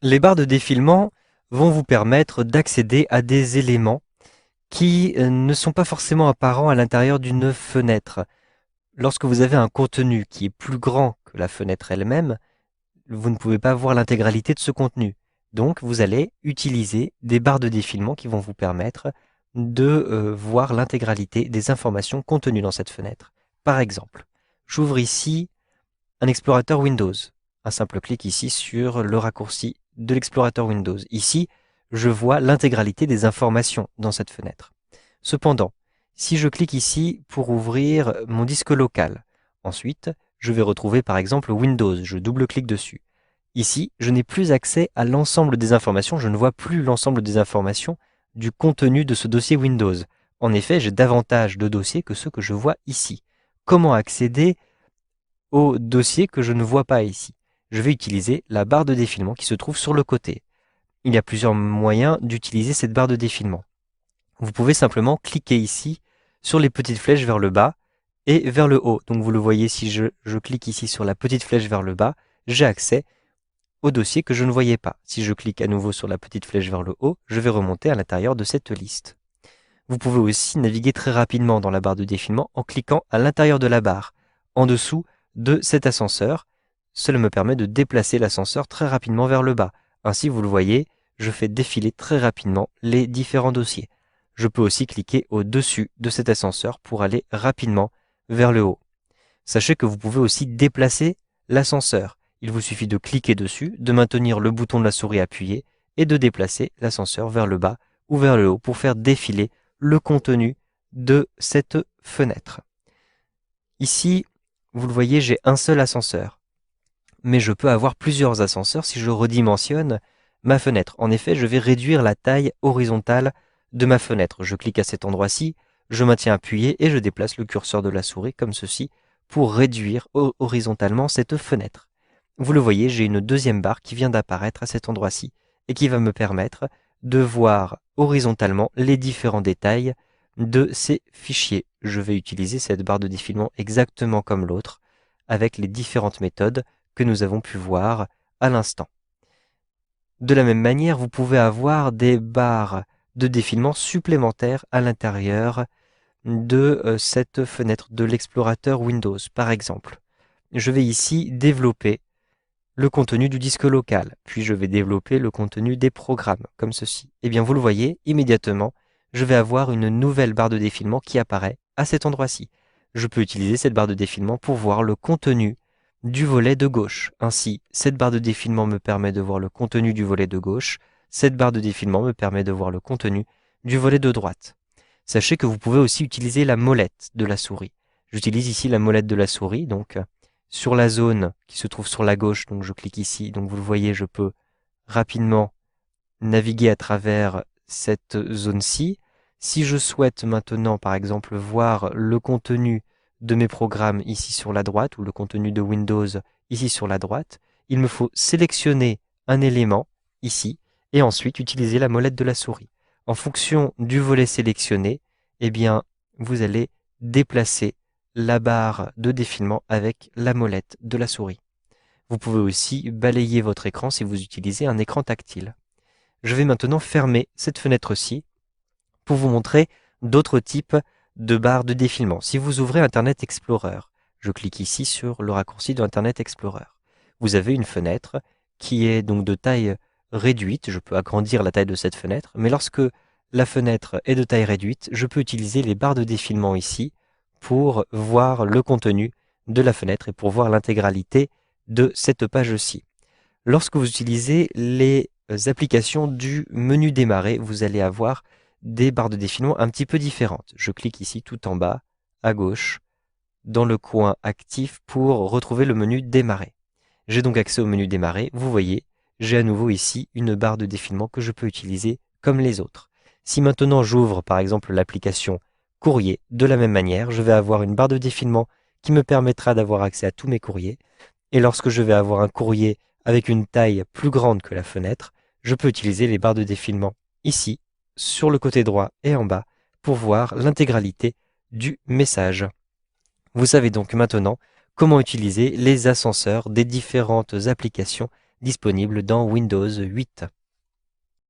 Les barres de défilement vont vous permettre d'accéder à des éléments qui ne sont pas forcément apparents à l'intérieur d'une fenêtre. Lorsque vous avez un contenu qui est plus grand que la fenêtre elle-même, vous ne pouvez pas voir l'intégralité de ce contenu. Donc vous allez utiliser des barres de défilement qui vont vous permettre de voir l'intégralité des informations contenues dans cette fenêtre. Par exemple, j'ouvre ici un explorateur Windows. Un simple clic ici sur le raccourci de l'explorateur Windows. Ici, je vois l'intégralité des informations dans cette fenêtre. Cependant, si je clique ici pour ouvrir mon disque local, ensuite, je vais retrouver par exemple Windows, je double-clique dessus. Ici, je n'ai plus accès à l'ensemble des informations, je ne vois plus l'ensemble des informations du contenu de ce dossier Windows. En effet, j'ai davantage de dossiers que ceux que je vois ici. Comment accéder au dossier que je ne vois pas ici? Je vais utiliser la barre de défilement qui se trouve sur le côté. Il y a plusieurs moyens d'utiliser cette barre de défilement. Vous pouvez simplement cliquer ici sur les petites flèches vers le bas et vers le haut. Donc vous le voyez, si je clique ici sur la petite flèche vers le bas, j'ai accès au dossier que je ne voyais pas. Si je clique à nouveau sur la petite flèche vers le haut, je vais remonter à l'intérieur de cette liste. Vous pouvez aussi naviguer très rapidement dans la barre de défilement en cliquant à l'intérieur de la barre, en dessous de cet ascenseur. Cela me permet de déplacer l'ascenseur très rapidement vers le bas. Ainsi, vous le voyez, je fais défiler très rapidement les différents dossiers. Je peux aussi cliquer au-dessus de cet ascenseur pour aller rapidement vers le haut. Sachez que vous pouvez aussi déplacer l'ascenseur. Il vous suffit de cliquer dessus, de maintenir le bouton de la souris appuyé et de déplacer l'ascenseur vers le bas ou vers le haut pour faire défiler le contenu de cette fenêtre. Ici, vous le voyez, j'ai un seul ascenseur. Mais je peux avoir plusieurs ascenseurs si je redimensionne ma fenêtre. En effet, je vais réduire la taille horizontale de ma fenêtre. Je clique à cet endroit-ci, je maintiens appuyé et je déplace le curseur de la souris comme ceci pour réduire horizontalement cette fenêtre. Vous le voyez, j'ai une deuxième barre qui vient d'apparaître à cet endroit-ci et qui va me permettre de voir horizontalement les différents détails de ces fichiers. Je vais utiliser cette barre de défilement exactement comme l'autre avec les différentes méthodes que nous avons pu voir à l'instant. De la même manière, vous pouvez avoir des barres de défilement supplémentaires à l'intérieur de cette fenêtre de l'explorateur Windows. Par exemple, je vais ici développer le contenu du disque local, puis je vais développer le contenu des programmes, comme ceci. Et bien vous le voyez, immédiatement, je vais avoir une nouvelle barre de défilement qui apparaît à cet endroit-ci. Je peux utiliser cette barre de défilement pour voir le contenu du volet de gauche. Ainsi, cette barre de défilement me permet de voir le contenu du volet de gauche, cette barre de défilement me permet de voir le contenu du volet de droite. Sachez que vous pouvez aussi utiliser la molette de la souris. J'utilise ici la molette de la souris, donc sur la zone qui se trouve sur la gauche, donc je clique ici, donc vous le voyez, je peux rapidement naviguer à travers cette zone-ci. Si je souhaite maintenant, par exemple, voir le contenu de mes programmes ici sur la droite, ou le contenu de Windows ici sur la droite, il me faut sélectionner un élément ici, et ensuite utiliser la molette de la souris. En fonction du volet sélectionné, eh bien, vous allez déplacer la barre de défilement avec la molette de la souris. Vous pouvez aussi balayer votre écran si vous utilisez un écran tactile. Je vais maintenant fermer cette fenêtre-ci pour vous montrer d'autres types de barres de défilement. Si vous ouvrez Internet Explorer, je clique ici sur le raccourci de Internet Explorer. Vous avez une fenêtre qui est donc de taille réduite. Je peux agrandir la taille de cette fenêtre, mais lorsque la fenêtre est de taille réduite, je peux utiliser les barres de défilement ici pour voir le contenu de la fenêtre et pour voir l'intégralité de cette page-ci. Lorsque vous utilisez les applications du menu démarrer, vous allez avoir des barres de défilement un petit peu différentes. Je clique ici tout en bas, à gauche, dans le coin actif pour retrouver le menu démarrer. J'ai donc accès au menu démarrer. Vous voyez, j'ai à nouveau ici une barre de défilement que je peux utiliser comme les autres. Si maintenant j'ouvre par exemple l'application courrier, de la même manière, je vais avoir une barre de défilement qui me permettra d'avoir accès à tous mes courriers. Et lorsque je vais avoir un courrier avec une taille plus grande que la fenêtre, je peux utiliser les barres de défilement ici, sur le côté droit et en bas, pour voir l'intégralité du message. Vous savez donc maintenant comment utiliser les ascenseurs des différentes applications disponible dans Windows 8.